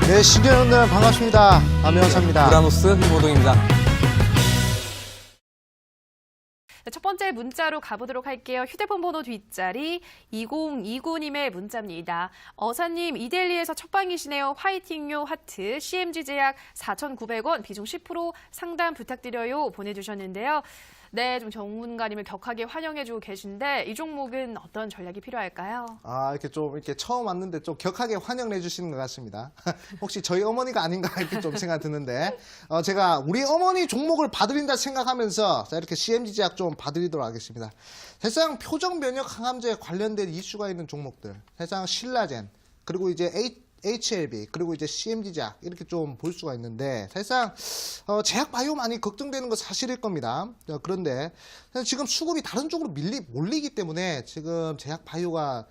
네, 시청자분들 반갑습니다. 암혜원사입니다. 우라노스 김호동입니다. 첫 번째 문자로 가보도록 할게요. 휴대폰 번호 뒷자리 2029님의 문자입니다. 어사님, 이데일리에서 첫방이시네요. 화이팅요 하트. CMG제약 4,900원 비중 10% 상담 부탁드려요 보내주셨는데요. 네, 좀 전문가님을 격하게 환영해주고 계신데 이 종목은 어떤 전략이 필요할까요? 이렇게 처음 왔는데 좀 격하게 환영을 해주시는 것 같습니다. 혹시 저희 어머니가 아닌가 이렇게 좀 생각 드는데, 제가 우리 어머니 종목을 봐드린다 생각하면서 이렇게 CMG 제약 좀 봐드리도록 하겠습니다. 사실상 표적 면역 항암제에 관련된 이슈가 있는 종목들, 사실상 신라젠, 그리고 이제 HLB, 그리고 이제 CMG 제약 이렇게 좀 볼 수가 있는데, 사실상 제약 바이오 많이 걱정되는 거 사실일 겁니다. 그런데 지금 수급이 다른 쪽으로 몰리기 때문에 지금 제약 바이오가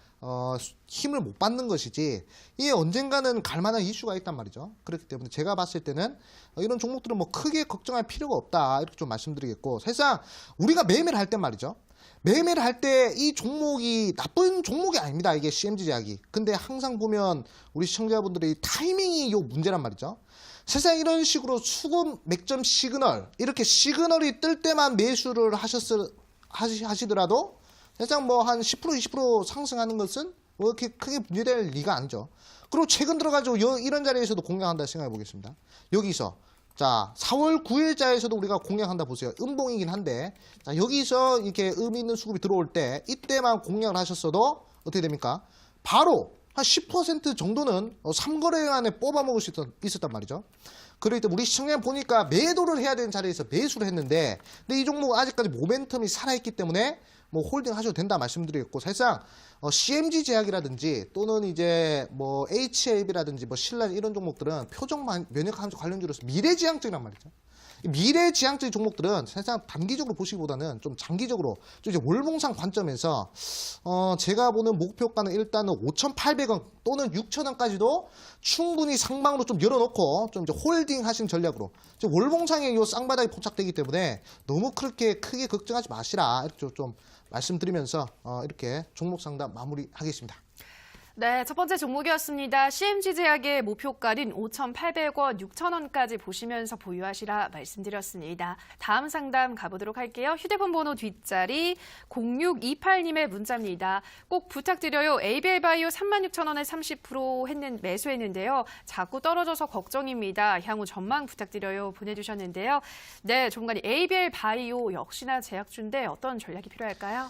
힘을 못 받는 것이지, 이게 언젠가는 갈 만한 이슈가 있단 말이죠. 그렇기 때문에 제가 봤을 때는 이런 종목들은 뭐 크게 걱정할 필요가 없다 이렇게 좀 말씀드리겠고, 사실상 우리가 매매를 할 때 말이죠, 매매를 할 때 이 종목이 나쁜 종목이 아닙니다. 이게 CMG 제약이. 근데 항상 보면 우리 시청자분들의 타이밍이 요 문제란 말이죠. 세상 이런 식으로 수급 맥점 시그널, 이렇게 시그널이 뜰 때만 매수를 하시더라도 세상 뭐 한 10% 20% 상승하는 것은 뭐 이렇게 크게 문제될 리가 아니죠. 그리고 최근 들어가지고 이런 자리에서도 공략한다 생각해 보겠습니다. 여기서 자, 4월 9일자에서도 우리가 공략한다 보세요. 음봉이긴 한데, 자, 여기서 이렇게 의미 있는 수급이 들어올 때, 이때만 공략을 하셨어도 어떻게 됩니까? 바로 한 10% 정도는 3거래 안에 뽑아먹을 수 있었단 말이죠. 그럴 때 우리 시청자 보니까 매도를 해야 되는 자리에서 매수를 했는데, 근데 이 종목은 아직까지 모멘텀이 살아있기 때문에 뭐 홀딩 하셔도 된다 말씀드리겠고, 사실상 CMG 제약이라든지 또는 이제 뭐 HLB라든지 뭐 신라 이런 종목들은 표적 면역 항암제 관련주로서 미래지향적이란 말이죠. 미래지향적인 종목들은 사실상 단기적으로 보시기보다는 좀 장기적으로 좀 이제 월봉상 관점에서 제가 보는 목표가는 일단은 5,800원 또는 6,000원까지도 충분히 상방으로 좀 열어놓고 좀 이제 홀딩 하신 전략으로, 월봉상에 요 쌍바닥이 포착되기 때문에 너무 그렇게 크게 걱정하지 마시라 이렇게 좀 말씀드리면서 이렇게 종목 상담 마무리하겠습니다. 네, 첫 번째 종목이었습니다. CMG 제약의 목표가는 5,800원, 6,000원까지 보시면서 보유하시라 말씀드렸습니다. 다음 상담 가보도록 할게요. 휴대폰 번호 뒷자리 0628님의 문자입니다. 꼭 부탁드려요. ABL 바이오 36,000원에 30% 매수했는데요. 자꾸 떨어져서 걱정입니다. 향후 전망 부탁드려요 보내주셨는데요. 네, 전문가님, ABL 바이오 역시나 제약주인데 어떤 전략이 필요할까요?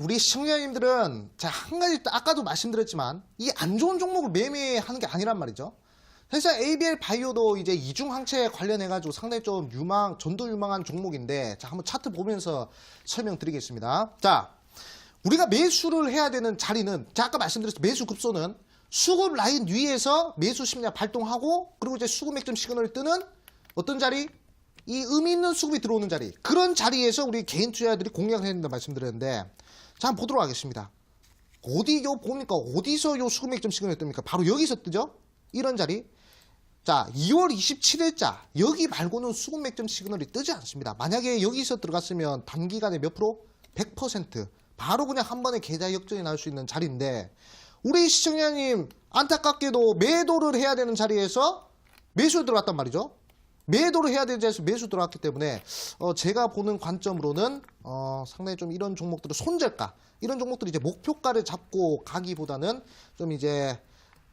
우리 시청자님들은 자, 한 가지 아까도 말씀드렸지만 이 안 좋은 종목을 매매하는 게 아니란 말이죠. 사실 ABL 바이오도 이제 이중 항체에 관련해 가지고 상당히 좀 전도 유망한 종목인데, 자, 한번 차트 보면서 설명드리겠습니다. 자, 우리가 매수를 해야 되는 자리는, 자, 아까 말씀드렸듯이 매수 급소는 수급 라인 위에서 매수 심리가 발동하고, 그리고 이제 수급 맥점 시그널이 뜨는 어떤 자리? 이 의미 있는 수급이 들어오는 자리, 그런 자리에서 우리 개인 투자자들이 공략을 해야 된다 말씀드렸는데, 자, 한번 보도록 하겠습니다. 봅니까? 어디서 요 수급 맥점 시그널이 뜹니까? 바로 여기서 뜨죠? 이런 자리. 자, 2월 27일자, 여기 말고는 수급 맥점 시그널이 뜨지 않습니다. 만약에 여기서 들어갔으면 단기간에 몇 프로? 100%. 바로 그냥 한 번에 계좌 역전이 날 수 있는 자리인데, 우리 시청자님, 안타깝게도 매도를 해야 되는 자리에서 매수 들어갔단 말이죠. 매도를 해야 되는 자리에서 매수 들어갔기 때문에 제가 보는 관점으로는 상당히 좀 이런 종목들은 손절가, 이런 종목들이 이제 목표가를 잡고 가기보다는 좀 이제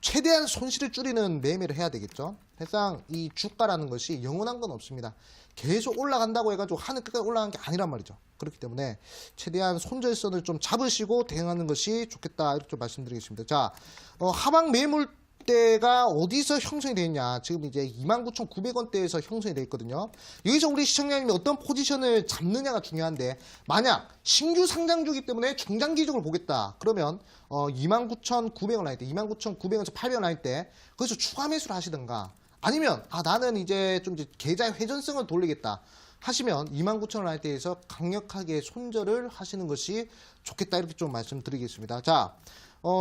최대한 손실을 줄이는 매매를 해야 되겠죠. 사실상 이 주가라는 것이 영원한 건 없습니다. 계속 올라간다고 해가지고 하늘 끝까지 올라간 게 아니란 말이죠. 그렇기 때문에 최대한 손절선을 좀 잡으시고 대응하는 것이 좋겠다 이렇게 좀 말씀드리겠습니다. 자, 하방 매물 대가 어디서 형성이 되어 있냐. 지금 이제 29,900원대에서 형성이 되어 있거든요. 여기서 우리 시청자님이 어떤 포지션을 잡느냐가 중요한데, 만약 신규 상장주기 때문에 중장기적으로 보겠다. 그러면 29,900원 할 때, 29,900원에서 800원 할 때 거기서 추가 매수를 하시든가, 아니면 나는 이제 좀 이제 계좌 회전성을 돌리겠다 하시면 29,000원 할 때에서 강력하게 손절을 하시는 것이 좋겠다 이렇게 좀 말씀드리겠습니다. 자,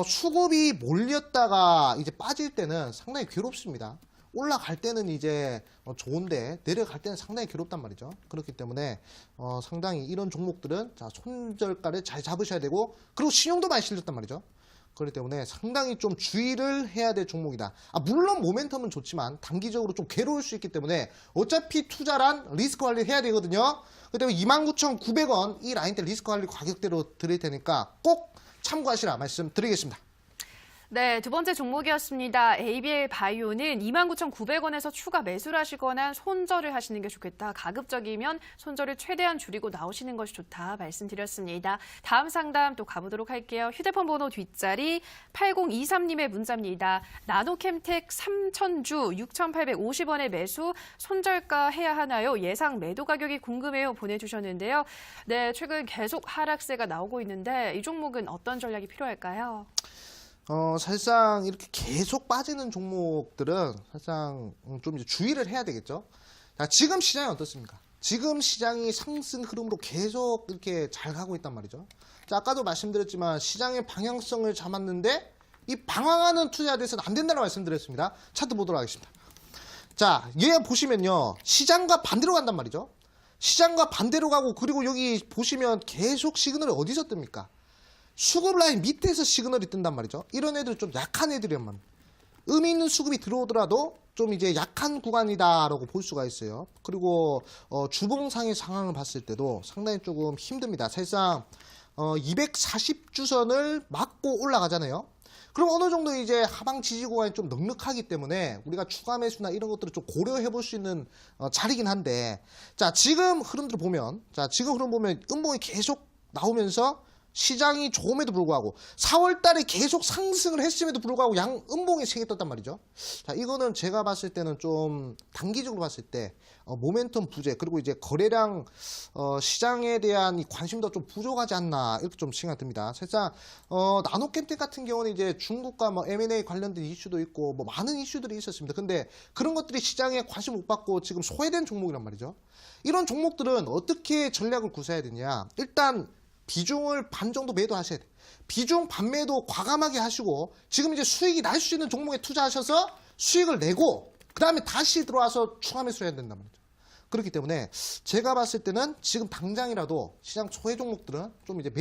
수급이 몰렸다가 이제 빠질 때는 상당히 괴롭습니다. 올라갈 때는 이제 좋은데 내려갈 때는 상당히 괴롭단 말이죠. 그렇기 때문에 상당히 이런 종목들은 자, 손절가를 잘 잡으셔야 되고, 그리고 신용도 많이 실렸단 말이죠. 그렇기 때문에 상당히 좀 주의를 해야 될 종목이다. 물론 모멘텀은 좋지만 단기적으로 좀 괴로울 수 있기 때문에 어차피 투자란 리스크 관리를 해야 되거든요. 그렇기 때문에 29,900원 이 라인대 리스크 관리 가격대로 드릴 테니까 꼭 참고하시라 말씀드리겠습니다. 네, 두 번째 종목이었습니다. ABL 바이오는 29,900원에서 추가 매수를 하시거나 손절을 하시는 게 좋겠다. 가급적이면 손절을 최대한 줄이고 나오시는 것이 좋다 말씀드렸습니다. 다음 상담 또 가보도록 할게요. 휴대폰 번호 뒷자리 8023님의 문자입니다. 나노캠텍 3,000주 6,850원에 매수 손절가 해야 하나요? 예상 매도 가격이 궁금해요 보내주셨는데요. 네, 최근 계속 하락세가 나오고 있는데 이 종목은 어떤 전략이 필요할까요? 사실상 이렇게 계속 빠지는 종목들은 사실상 좀 이제 주의를 해야 되겠죠. 자, 지금 시장이 어떻습니까? 지금 시장이 상승 흐름으로 계속 이렇게 잘 가고 있단 말이죠. 자, 아까도 말씀드렸지만 시장의 방향성을 잡았는데 이 방황하는 투자에 대해서는 안 된다고 말씀드렸습니다. 차트 보도록 하겠습니다. 자, 얘 보시면요. 시장과 반대로 간단 말이죠. 시장과 반대로 가고 그리고 여기 보시면 계속 시그널이 어디서 뜹니까? 수급 라인 밑에서 시그널이 뜬단 말이죠. 이런 애들 좀 약한 애들이란 의미 있는 수급이 들어오더라도 좀 이제 약한 구간이다라고 볼 수가 있어요. 그리고 주봉상의 상황을 봤을 때도 상당히 조금 힘듭니다. 사실상 240주선을 막고 올라가잖아요. 그럼 어느 정도 이제 하방 지지 구간이 좀 넉넉하기 때문에 우리가 추가 매수나 이런 것들을 좀 고려해 볼 수 있는 자리긴 한데, 자, 지금 흐름들 보면, 음봉이 계속 나오면서 시장이 좋음에도 불구하고 4월 달에 계속 상승을 했음에도 불구하고 음봉이 세게 떴단 말이죠. 자, 이거는 제가 봤을 때는 좀 단기적으로 봤을 때 모멘텀 부재 그리고 이제 거래량 시장에 대한 이 관심도 좀 부족하지 않나 이렇게 좀 생각이 듭니다. 사실상 나노캠텍 같은 경우는 이제 중국과 뭐 M&A 관련된 이슈도 있고 뭐 많은 이슈들이 있었습니다. 근데 그런 것들이 시장에 관심 못 받고 지금 소외된 종목이란 말이죠. 이런 종목들은 어떻게 전략을 구사해야 되냐? 일단 비중을 반 정도 매도하셔야 돼요. 비중 반매도 과감하게 하시고 지금 이제 수익이 날 수 있는 종목에 투자하셔서 수익을 내고 그 다음에 다시 들어와서 추가 매수를 해야 된단 말이죠. 그렇기 때문에 제가 봤을 때는 지금 당장이라도 시장 소외 종목들은 좀 이제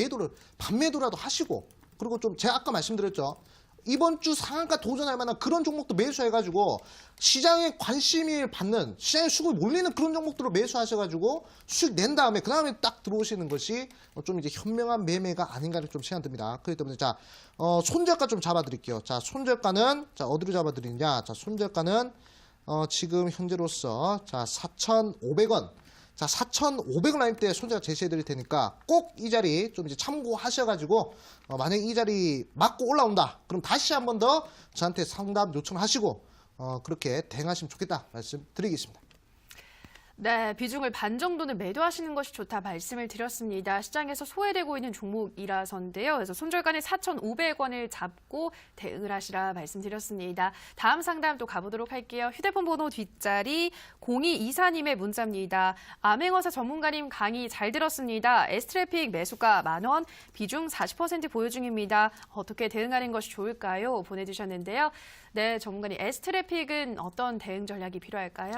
반매도라도 하시고 그리고 좀 제가 아까 말씀드렸죠. 이번 주 상한가 도전할 만한 그런 종목도 매수해가지고 시장에 관심을 받는 시장에 수급이 몰리는 그런 종목들을 매수하셔가지고 수익 낸 다음에 그 다음에 딱 들어오시는 것이 좀 이제 현명한 매매가 아닌가를 좀 생각 듭니다. 그렇기 때문에 자 손절가 좀 잡아드릴게요. 자 손절가는 자 어디로 잡아드리냐? 자 손절가는 지금 현재로서 자 4,500원. 자, 4,500원 라인대 손절 제시해 드릴 테니까 꼭 이 자리 좀 이제 참고하셔가지고 만약에 이 자리 맞고 올라온다. 그럼 다시 한 번 더 저한테 상담 요청하시고 그렇게 대응하시면 좋겠다 말씀드리겠습니다. 네, 비중을 반 정도는 매도하시는 것이 좋다 말씀을 드렸습니다. 시장에서 소외되고 있는 종목이라서인데요. 그래서 손절가는 4,500원을 잡고 대응을 하시라 말씀드렸습니다. 다음 상담 또 가보도록 할게요. 휴대폰 번호 뒷자리 0224님의 문자입니다. 암행어사 전문가님 강의 잘 들었습니다. S트래픽 매수가 만원, 비중 40% 보유 중입니다. 어떻게 대응하는 것이 좋을까요? 보내주셨는데요. 네, 전문가님 S트래픽은 어떤 대응 전략이 필요할까요?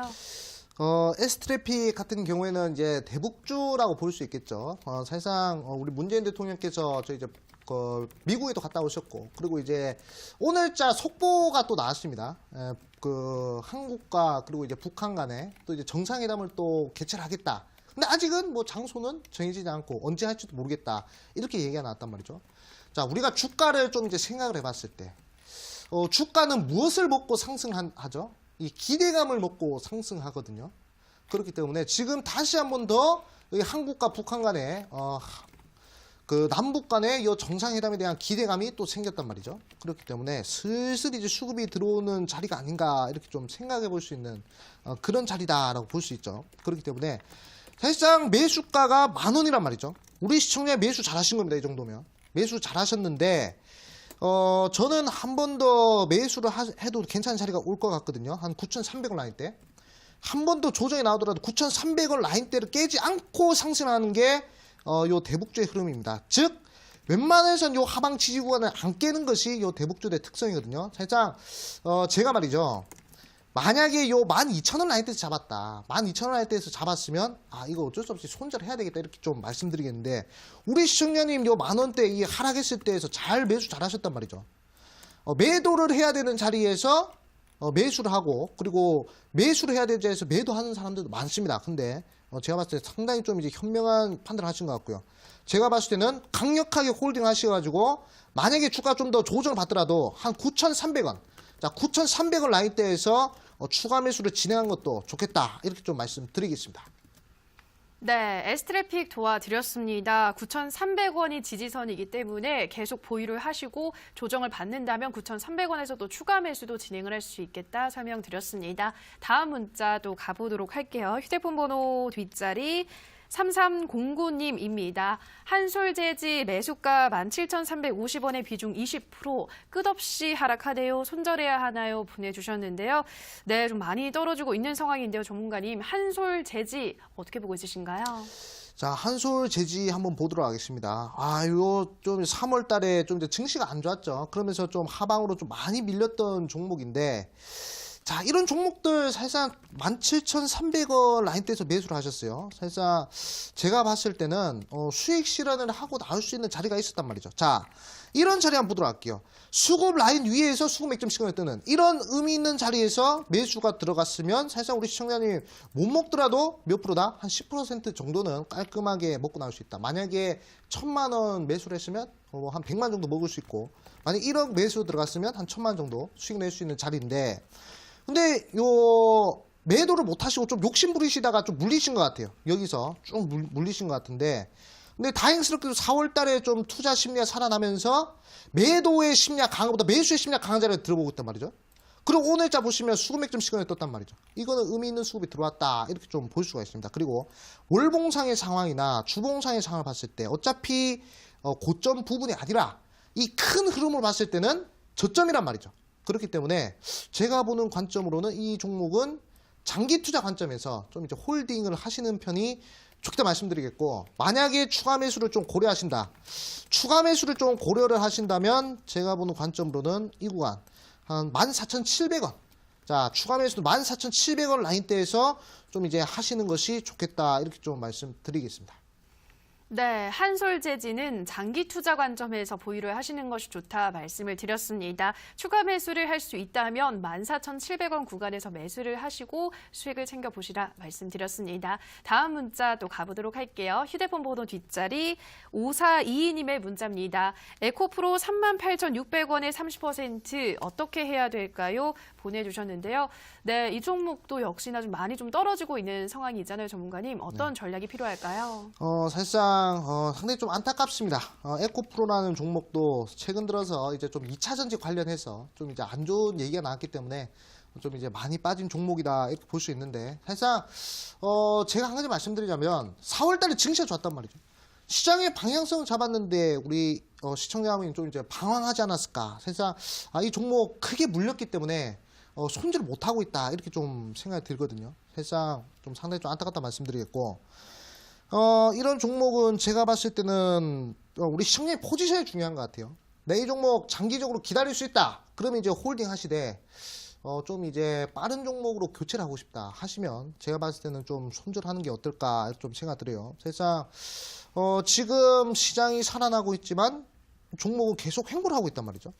S트래픽 같은 경우에는 이제 대북주라고 볼 수 있겠죠. 사실상 우리 문재인 대통령께서 이제 미국에도 갔다 오셨고, 그리고 이제 오늘자 속보가 또 나왔습니다. 그 한국과 그리고 이제 북한 간에 또 이제 정상회담을 또 개최를 하겠다. 근데 아직은 뭐 장소는 정해지지 않고 언제 할지도 모르겠다. 이렇게 얘기가 나왔단 말이죠. 자, 우리가 주가를 좀 이제 생각을 해봤을 때, 주가는 무엇을 먹고 상승하죠? 이 기대감을 먹고 상승하거든요. 그렇기 때문에 지금 다시 한 번 더 한국과 북한 간에 그 남북 간의 이 정상회담에 대한 기대감이 또 생겼단 말이죠. 그렇기 때문에 슬슬 이제 수급이 들어오는 자리가 아닌가 이렇게 좀 생각해 볼 수 있는 그런 자리다라고 볼 수 있죠. 그렇기 때문에 사실상 매수가가 10,000원이란 말이죠. 우리 시청자 매수 잘하신 겁니다. 이 정도면 매수 잘하셨는데. 저는 한 번 더 매수를 해도 괜찮은 자리가 올 것 같거든요. 한 9,300원 라인대. 한 번 더 조정이 나오더라도 9,300원 라인대를 깨지 않고 상승하는 게 요 대북주의 흐름입니다. 즉 웬만해선 요 하방 지지구간을 안 깨는 것이 요 대북주의 특성이거든요. 살짝 제가 말이죠. 만약에 요 12,000원 라인대에서 잡았다. 12,000원 라인대에서 잡았으면 이거 어쩔 수 없이 손절해야 되겠다 이렇게 좀 말씀드리겠는데 우리 시청자님 요 만원대 이 하락했을 때에서 잘 매수 잘 하셨단 말이죠. 매도를 해야 되는 자리에서 매수를 하고 그리고 매수를 해야 되는 자리에서 매도하는 사람들도 많습니다. 근데 제가 봤을 때 상당히 좀 이제 현명한 판단을 하신 것 같고요. 제가 봤을 때는 강력하게 홀딩 하셔가지고 만약에 주가 좀 더 조정을 받더라도 한 9,300원 자 9,300원 라인대에서 추가 매수를 진행한 것도 좋겠다 이렇게 좀 말씀드리겠습니다. 네, S트래픽 도와드렸습니다. 9,300원이 지지선이기 때문에 계속 보유를 하시고 조정을 받는다면 9,300원에서도 추가 매수도 진행을 할 수 있겠다 설명드렸습니다. 다음 문자도 가보도록 할게요. 휴대폰 번호 뒷자리 3309님입니다. 한솔재지 매수가 17,350원의 비중 20% 끝없이 하락하네요. 손절해야 하나요? 보내주셨는데요. 네, 좀 많이 떨어지고 있는 상황인데요. 전문가님, 한솔재지 어떻게 보고 있으신가요? 자, 한솔재지 한번 보도록 하겠습니다. 요 좀 3월 달에 좀 이제 증시가 안 좋았죠. 그러면서 좀 하방으로 좀 많이 밀렸던 종목인데 자, 이런 종목들 사실상 17,300원 라인대에서 매수를 하셨어요. 사실상 제가 봤을 때는 수익 실현을 하고 나올 수 있는 자리가 있었단 말이죠. 자, 이런 자리 한번 보도록 할게요. 수급 라인 위에서 수급 맥점 시간을 뜨는 이런 의미 있는 자리에서 매수가 들어갔으면 사실상 우리 시청자님 못 먹더라도 몇 프로다? 한 10% 정도는 깔끔하게 먹고 나올 수 있다. 만약에 1,000만 원 매수를 했으면 한 100만 정도 먹을 수 있고 만약 1억 매수 들어갔으면 한 1,000만 정도 수익 낼 수 있는 자리인데 근데 요 매도를 못 하시고 좀 욕심 부리시다가 좀 물리신 것 같아요. 여기서 쭉 물리신 것 같은데 근데 다행스럽게도 4월 달에 좀 투자 심리가 살아나면서 매도의 심리가 강한 것보다 매수의 심리가 강한 자리에 들어보고 있단 말이죠. 그리고 오늘자 보시면 수급 맥점 시간에 떴단 말이죠. 이거는 의미 있는 수급이 들어왔다 이렇게 좀 볼 수가 있습니다. 그리고 월봉상의 상황이나 주봉상의 상황을 봤을 때 어차피 고점 부분이 아니라 이 큰 흐름을 봤을 때는 저점이란 말이죠. 그렇기 때문에 제가 보는 관점으로는 이 종목은 장기 투자 관점에서 좀 이제 홀딩을 하시는 편이 좋겠다 말씀드리겠고 만약에 추가 매수를 좀 고려하신다. 추가 매수를 좀 고려를 하신다면 제가 보는 관점으로는 이 구간 한 14,700원. 자, 추가 매수도 14,700원 라인대에서 좀 이제 하시는 것이 좋겠다. 이렇게 좀 말씀드리겠습니다. 네, 한솔재지는 장기 투자 관점에서 보유를 하시는 것이 좋다 말씀을 드렸습니다. 추가 매수를 할 수 있다면 14,700원 구간에서 매수를 하시고 수익을 챙겨보시라 말씀드렸습니다. 다음 문자 또 가보도록 할게요. 휴대폰 번호 뒷자리 5422님의 문자입니다. 에코프로 38,600원에 30% 어떻게 해야 될까요? 보내주셨는데요. 네, 이 종목도 역시나 좀 많이 좀 떨어지고 있는 상황이잖아요, 전문가님. 어떤 전략이 필요할까요? 사실상 상당히 좀 안타깝습니다. 에코프로라는 종목도 최근 들어서 이제 좀 2차 전지 관련해서 좀 이제 안 좋은 얘기가 나왔기 때문에 좀 이제 많이 빠진 종목이다 이렇게 볼 수 있는데 사실상 제가 한 가지 말씀드리자면 4월 달에 증시가 좋았단 말이죠. 시장의 방향성을 잡았는데 우리 시청자분이 좀 이제 방황하지 않았을까. 사실상 이 종목 크게 물렸기 때문에 손질을 못 하고 있다 이렇게 좀 생각이 들거든요. 사실상 좀 상당히 좀 안타깝다 말씀드리겠고 이런 종목은 제가 봤을 때는 우리 시청자의 포지션이 중요한 것 같아요. 내 이 종목 장기적으로 기다릴 수 있다. 그러면 이제 홀딩 하시되 좀 이제 빠른 종목으로 교체를 하고 싶다 하시면 제가 봤을 때는 좀 손절하는 게 어떨까 좀 생각 들어요. 사실상 지금 시장이 살아나고 있지만 종목은 계속 횡보를 하고 있단 말이죠.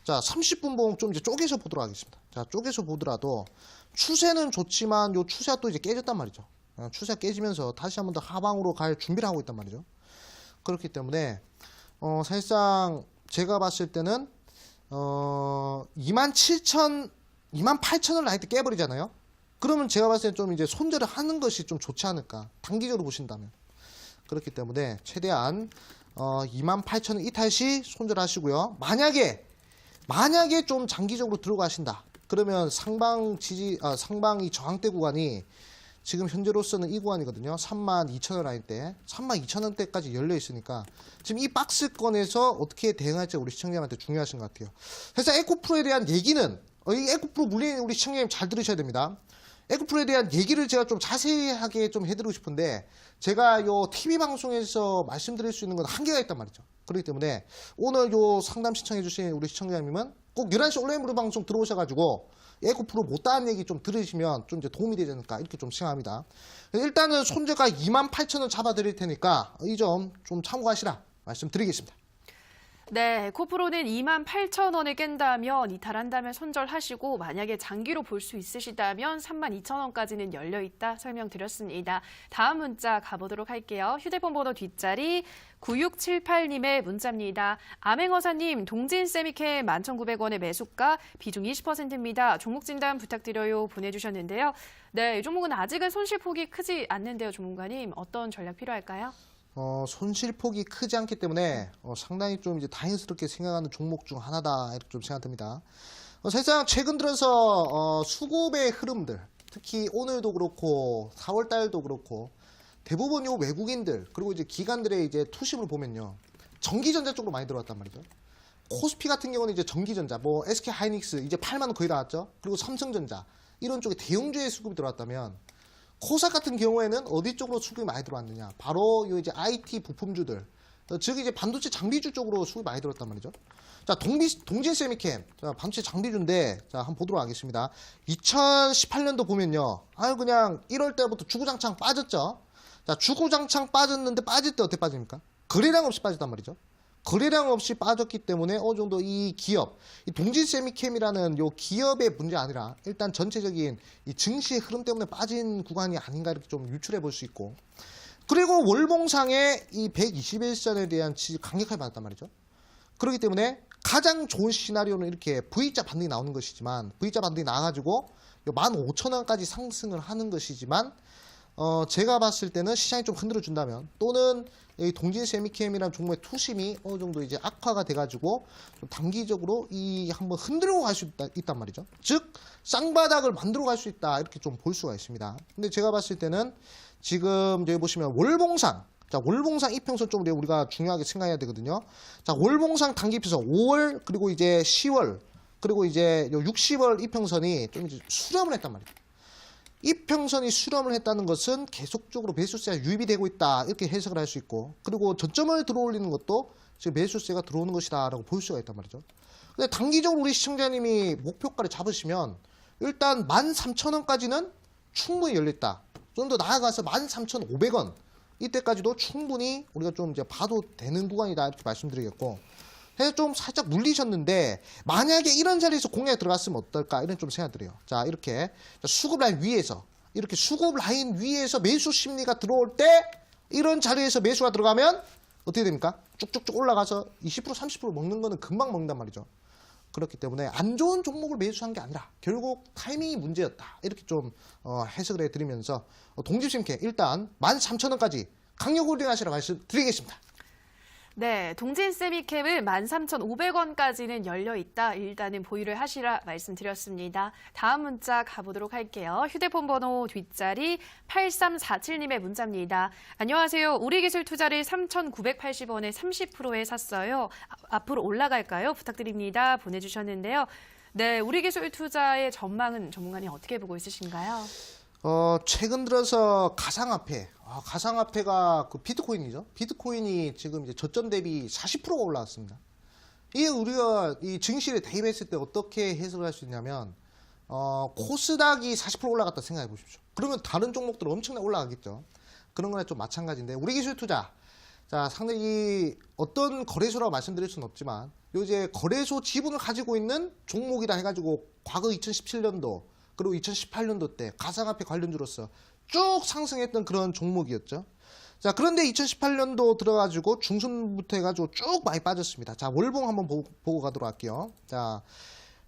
자, 30분 봉 좀 이제 쪼개서 보도록 하겠습니다. 자, 쪼개서 보더라도 추세는 좋지만 요 추세가 또 이제 깨졌단 말이죠. 추세가 깨지면서 다시 한번 더 하방으로 갈 준비를 하고 있단 말이죠. 그렇기 때문에 사실상 제가 봤을 때는 28,000원 라인대 깨버리잖아요. 그러면 제가 봤을 때 좀 이제 손절을 하는 것이 좀 좋지 않을까. 단기적으로 보신다면. 그렇기 때문에 최대한 28,000원 이탈 시 손절하시고요. 만약에 좀 장기적으로 들어가신다. 그러면 상방 이 저항대 구간이 지금 현재로서는 이 구간이거든요. 32,000원 라인대, 32,000원대까지 열려 있으니까 지금 이 박스권에서 어떻게 대응할지 우리 시청자님한테 중요하신 것 같아요. 그래서 에코프로에 대한 얘기는 이 에코프로 물린 우리 시청자님 잘 들으셔야 됩니다. 에코프로에 대한 얘기를 제가 좀 자세하게 좀 해드리고 싶은데 제가 요 TV 방송에서 말씀드릴 수 있는 건 한계가 있단 말이죠. 그렇기 때문에 오늘 요 상담 신청해 주신 우리 시청자님은 꼭 11시 온라인 무료 방송 들어오셔가지고 에코 프로 못다한 얘기 좀 들으시면 좀 이제 도움이 되지 않을까 이렇게 좀 생각합니다. 일단은 손재가 28,000원 잡아드릴 테니까 이 점 좀 참고하시라 말씀드리겠습니다. 네, 에코프로는 28,000원을 깬다면 이탈한다면 손절하시고 만약에 장기로 볼 수 있으시다면 32,000원까지는 열려있다 설명드렸습니다. 다음 문자 가보도록 할게요. 휴대폰 번호 뒷자리 9678님의 문자입니다. 암행어사님, 동진 세미캠 11,900원의 매수가 비중 20%입니다. 종목 진단 부탁드려요 보내주셨는데요. 네, 이 종목은 아직은 손실폭이 크지 않는데요. 전문가님, 어떤 전략 필요할까요? 손실폭이 크지 않기 때문에 상당히 좀 이제 다행스럽게 생각하는 종목 중 하나다 이렇게 좀 생각됩니다. 사실상 최근 들어서 수급의 흐름들, 특히 오늘도 그렇고 4월 달도 그렇고 대부분 요 외국인들 그리고 이제 기관들의 이제 투심을 보면요, 전기전자 쪽으로 많이 들어왔단 말이죠. 코스피 같은 경우는 이제 전기전자, 뭐 SK 하이닉스 이제 8만 원 거의 나왔죠. 그리고 삼성전자 이런 쪽에 대형주의 수급이 들어왔다면. 코사 같은 경우에는 어디 쪽으로 수급이 많이 들어왔느냐? 바로 요 이제 IT 부품주들, 즉 이제 반도체 장비주 쪽으로 수급이 많이 들어왔단 말이죠. 자, 동진 세미캠, 자, 반도체 장비주인데, 자, 한번 보도록 하겠습니다. 2018년도 보면요, 그냥 1월 때부터 주구장창 빠졌죠. 자, 주구장창 빠졌는데 빠질 때 어떻게 빠집니까? 거래량 없이 빠졌단 말이죠. 거래량 없이 빠졌기 때문에 어느 정도 이 기업, 이 동진 세미캠이라는 요 기업의 문제 아니라 일단 전체적인 이 증시의 흐름 때문에 빠진 구간이 아닌가 이렇게 좀 유출해 볼 수 있고, 그리고 월봉상의 이 121선에 대한 지지 강력하게 받았단 말이죠. 그렇기 때문에 가장 좋은 시나리오는 이렇게 V자 반등이 나오는 것이지만, V자 반등이 나와가지고 15,000원까지 상승을 하는 것이지만, 제가 봤을 때는 시장이 좀 흔들어 준다면, 또는 이 동진 세미캠이라는 종목의 투심이 어느 정도 이제 악화가 돼가지고 좀 단기적으로 이 한번 흔들고 갈 수 있단 말이죠. 즉 쌍바닥을 만들어 갈 수 있다 이렇게 좀 볼 수가 있습니다. 근데 제가 봤을 때는 지금 여기 보시면 월봉상, 자, 월봉상 이평선 쪽으로 우리가 중요하게 생각해야 되거든요. 자, 월봉상 단기평선 5월 그리고 이제 10월 그리고 이제 60월 이평선이 좀 이제 수렴을 했단 말이에요. 이평선이 수렴을 했다는 것은 계속적으로 매수세가 유입이 되고 있다 이렇게 해석을 할 수 있고, 그리고 저점을 들어올리는 것도 지금 매수세가 들어오는 것이다 라고 볼 수가 있단 말이죠. 근데 단기적으로 우리 시청자님이 목표가를 잡으시면 일단 13,000원까지는 충분히 열렸다. 좀 더 나아가서 13,500원 이때까지도 충분히 우리가 좀 이제 봐도 되는 구간이다 이렇게 말씀드리겠고, 해서 좀 살짝 물리셨는데 만약에 이런 자리에서 공략에 들어갔으면 어떨까 이런 좀 생각 들어요. 자, 이렇게 수급 라인 위에서, 이렇게 수급 라인 위에서 매수 심리가 들어올 때 이런 자리에서 매수가 들어가면 어떻게 됩니까? 쭉쭉쭉 올라가서 20% 30% 먹는 거는 금방 먹는단 말이죠. 그렇기 때문에 안 좋은 종목을 매수한 게 아니라 결국 타이밍이 문제였다 이렇게 좀 해석을 해드리면서 동집심캐 일단 13,000원까지 강력 홀딩하시라고 말씀드리겠습니다. 네, 동진 세미캠은 13,500원까지는 열려있다. 일단은 보유를 하시라 말씀드렸습니다. 다음 문자 가보도록 할게요. 휴대폰 번호 뒷자리 8347님의 문자입니다. 안녕하세요. 우리기술 투자를 3,980원에 30%에 샀어요. 앞으로 올라갈까요? 부탁드립니다. 보내주셨는데요. 네, 우리기술 투자의 전망은 전문가님 어떻게 보고 있으신가요? 최근 들어서 가상화폐가 그 비트코인이죠. 비트코인이 지금 이제 저점 대비 40%가 올라왔습니다. 이게 우리가 이 증시에 대입했을 때 어떻게 해석을 할 수 있냐면, 코스닥이 40% 올라갔다 생각해 보십시오. 그러면 다른 종목들은 엄청나게 올라가겠죠. 그런 거랑 좀 마찬가지인데, 우리 기술 투자. 자, 상당히 어떤 거래소라고 말씀드릴 수는 없지만, 요새 거래소 지분을 가지고 있는 종목이라 해가지고 과거 2017년도, 그리고 2018년도 때 가상화폐 관련주로서 쭉 상승했던 그런 종목이었죠. 자, 그런데 2018년도 들어가지고 중순부터 해가지고 쭉 많이 빠졌습니다. 자, 월봉 한번 보고 가도록 할게요. 자,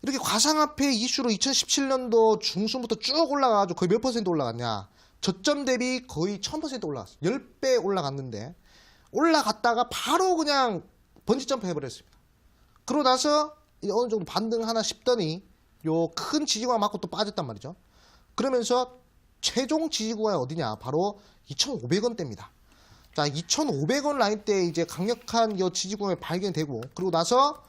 이렇게 가상화폐 이슈로 2017년도 중순부터 쭉 올라가가지고 거의 몇 퍼센트 올라갔냐? 저점 대비 거의 1000% 올라갔어요. 10배 올라갔는데, 올라갔다가 바로 그냥 번지점프 해버렸습니다. 그러고 나서 어느 정도 반등 하나 싶더니 요 큰 지지구간 맞고 또 빠졌단 말이죠. 그러면서 최종 지지구간이 어디냐? 바로 2,500원대입니다. 자, 2,500원 라인 때 이제 강력한 요 지지구간이 발견되고, 그리고 나서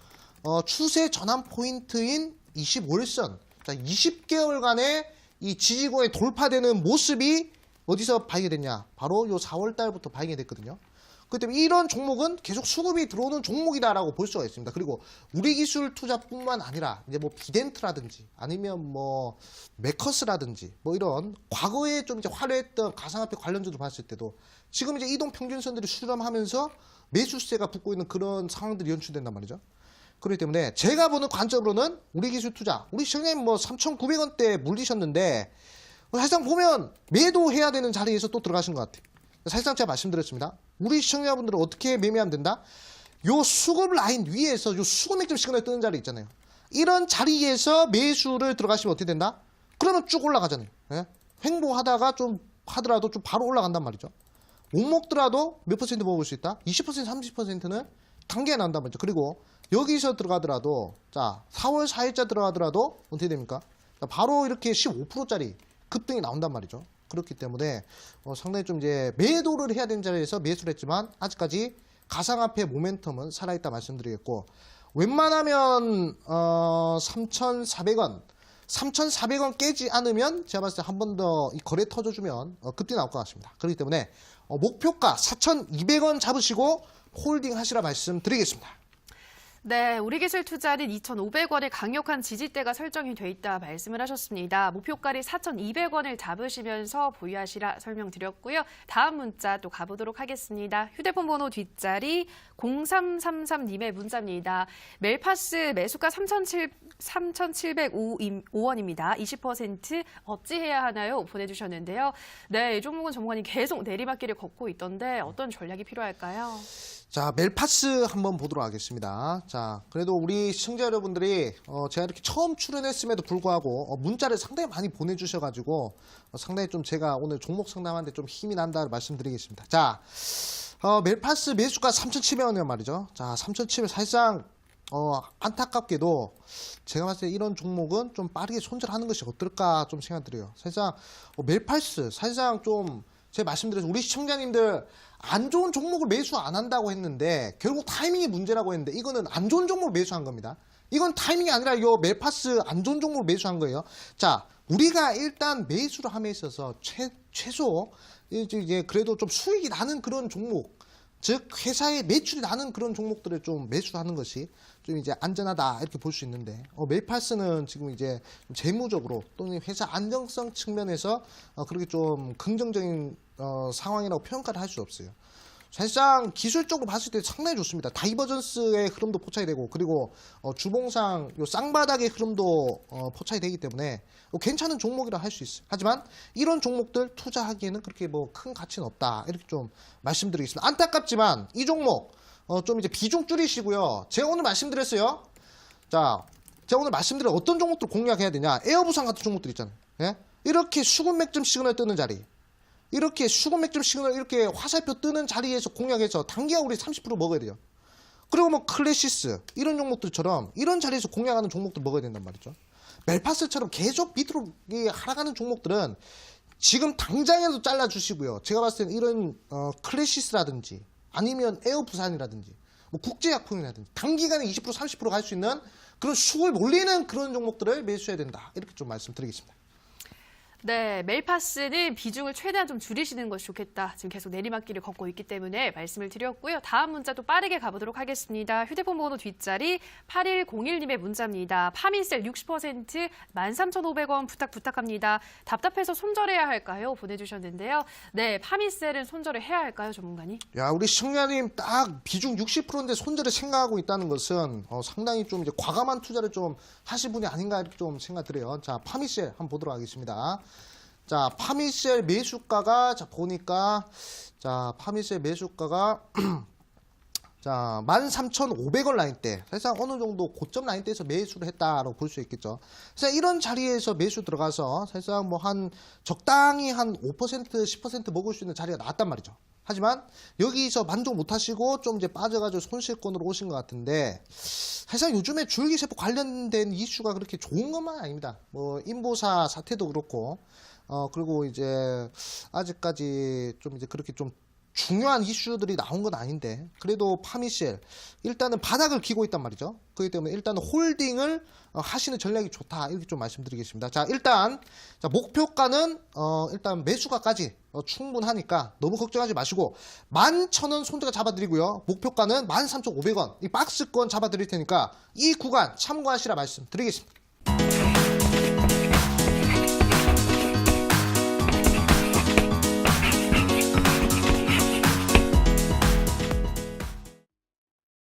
추세 전환 포인트인 25일선, 자, 20개월간의 이 지지구간이 돌파되는 모습이 어디서 발견됐냐? 바로 요 4월 달부터 발견됐거든요. 그렇기 때문에 이런 종목은 계속 수급이 들어오는 종목이다라고 볼 수가 있습니다. 그리고 우리 기술 투자뿐만 아니라 이제 뭐 비덴트라든지 아니면 뭐 메커스라든지 뭐 이런 과거에 좀 이제 화려했던 가상화폐 관련주도 봤을 때도 지금 이제 이동 평균선들이 수렴하면서 매수세가 붙고 있는 그런 상황들이 연출된단 말이죠. 그렇기 때문에 제가 보는 관점으로는 우리 기술 투자, 우리 시청자님 뭐 3,900원대 물리셨는데 사실상 보면 매도해야 되는 자리에서 또 들어가신 것 같아요. 사실상 제가 말씀드렸습니다. 우리 시청자분들은 어떻게 매매하면 된다? 요 수급 라인 위에서 요 수급 맥점 시그널 뜨는 자리 있잖아요. 이런 자리에서 매수를 들어가시면 어떻게 된다? 그러면 쭉 올라가잖아요. 예? 횡보하다가 좀 하더라도 좀 바로 올라간단 말이죠. 못 먹더라도 몇 퍼센트 먹을 수 있다? 20%, 30%는 단계에 나온단 말이죠. 그리고 여기서 들어가더라도 자 4월 4일자 들어가더라도 어떻게 됩니까? 바로 이렇게 15%짜리 급등이 나온단 말이죠. 그렇기 때문에 상당히 좀 이제 매도를 해야 되는 자리에서 매수를 했지만 아직까지 가상화폐 모멘텀은 살아있다 말씀드리겠고 웬만하면 3,400원 3,400원 깨지 않으면 제가 봤을 때 한 번 더 이 거래 터져주면 급등이 나올 것 같습니다. 그렇기 때문에 목표가 4,200원 잡으시고 홀딩 하시라 말씀드리겠습니다. 네, 우리기술 투자는 2,500원의 강력한 지지대가 설정이 돼 있다 말씀을 하셨습니다. 목표가를 4,200원을 잡으시면서 보유하시라 설명드렸고요. 다음 문자 또 가보도록 하겠습니다. 휴대폰 번호 뒷자리 0333님의 문자입니다. 멜파스 매수가 3,705원입니다. 20% 어찌해야 하나요? 보내주셨는데요. 네, 이 종목은 전문가님 계속 내리막길을 걷고 있던데 어떤 전략이 필요할까요? 자, 멜파스 한번 보도록 하겠습니다. 자, 그래도 우리 시청자 여러분들이 제가 이렇게 처음 출연했음에도 불구하고 문자를 상당히 많이 보내주셔가지고 상당히 좀 제가 오늘 종목 상담하는데 좀 힘이 난다 말씀드리겠습니다. 자, 멜파스 매수가 3,700원이란 말이죠. 자, 3,700원 사실상 안타깝게도 제가 봤을 때 이런 종목은 좀 빠르게 손절하는 것이 어떨까 좀 생각 들어요. 사실상 멜파스 사실상 좀 제가 말씀드려서 우리 시청자님들 안 좋은 종목을 매수 안 한다고 했는데 결국 타이밍이 문제라고 했는데 이거는 안 좋은 종목을 매수한 겁니다. 이건 타이밍이 아니라 요 멜파스 안 좋은 종목을 매수한 거예요. 자, 우리가 일단 매수를 함에 있어서 최소 이제 그래도 좀 수익이 나는 그런 종목, 즉 회사에 매출이 나는 그런 종목들을 좀 매수하는 것이 좀 이제 안전하다 이렇게 볼 수 있는데 멜파스는 지금 이제 재무적으로 또는 회사 안정성 측면에서 그렇게 좀 긍정적인 상황이라고 평가를 할 수 없어요. 사실상 기술적으로 봤을 때 상당히 좋습니다. 다이버전스의 흐름도 포착이 되고 그리고 주봉상 요 쌍바닥의 흐름도 포착이 되기 때문에 괜찮은 종목이라 할 수 있어요. 하지만 이런 종목들 투자하기에는 그렇게 뭐 큰 가치는 없다 이렇게 좀 말씀드리겠습니다. 안타깝지만 이 종목 좀 이제 비중 줄이시고요. 제가 오늘 말씀드렸어요. 자, 제가 오늘 말씀드린 어떤 종목들 공략해야 되냐? 에어부산 같은 종목들 있잖아요. 예? 이렇게 수급 맥점 시그널 뜨는 자리. 이렇게 수급 맥점 시그널 이렇게 화살표 뜨는 자리에서 공략해서 단기가 우리 30% 먹어야 돼요. 그리고 뭐 클래시스 이런 종목들처럼 이런 자리에서 공략하는 종목들 먹어야 된단 말이죠. 멜파스처럼 계속 밑으로 하락하는 종목들은 지금 당장에도 잘라주시고요. 제가 봤을 때는 이런 클래시스라든지 아니면 에어부산이라든지 뭐 국제약품이라든지 단기간에 20% 30% 갈 수 있는 그런 수급을 몰리는 그런 종목들을 매수해야 된다. 이렇게 좀 말씀드리겠습니다. 네, 멜파스는 비중을 최대한 좀 줄이시는 것이 좋겠다. 지금 계속 내리막길을 걷고 있기 때문에 말씀을 드렸고요. 다음 문자 또 빠르게 가보도록 하겠습니다. 휴대폰 번호 뒷자리 8101님의 문자입니다. 파미셀 60% 13,500원 부탁합니다. 답답해서 손절해야 할까요? 보내주셨는데요. 네, 파미셀은 손절을 해야 할까요, 전문가님? 야, 우리 시청자님 딱 비중 60%인데 손절을 생각하고 있다는 것은 상당히 좀 이제 과감한 투자를 좀 하실 분이 아닌가 이렇게 좀 생각 들어요. 자, 파미셀 한번 보도록 하겠습니다. 자, 파미셀 매수가가 자 보니까 자, 파미셀 매수가가 자, 13,500원 라인대. 사실상 어느 정도 고점 라인대에서 매수를 했다라고 볼 수 있겠죠. 사실 이런 자리에서 매수 들어가서 사실상 뭐 한 적당히 한 5%, 10% 먹을 수 있는 자리가 나왔단 말이죠. 하지만 여기서 만족 못 하시고 좀 이제 빠져가지고 손실권으로 오신 것 같은데 사실상 요즘에 줄기세포 관련된 이슈가 그렇게 좋은 것만 아닙니다. 뭐 인보사 사태도 그렇고 그리고 이제 아직까지 좀 이제 그렇게 좀 중요한 이슈들이 나온 건 아닌데 그래도 파미셀 일단은 바닥을 기고 있단 말이죠. 그렇기 때문에 일단은 홀딩을 하시는 전략이 좋다 이렇게 좀 말씀드리겠습니다. 자 일단 자, 목표가는 일단 매수가까지 충분하니까 너무 걱정하지 마시고 11,000원 손대가 잡아드리고요. 목표가는 13,500원 이 박스권 잡아드릴 테니까 이 구간 참고하시라 말씀드리겠습니다.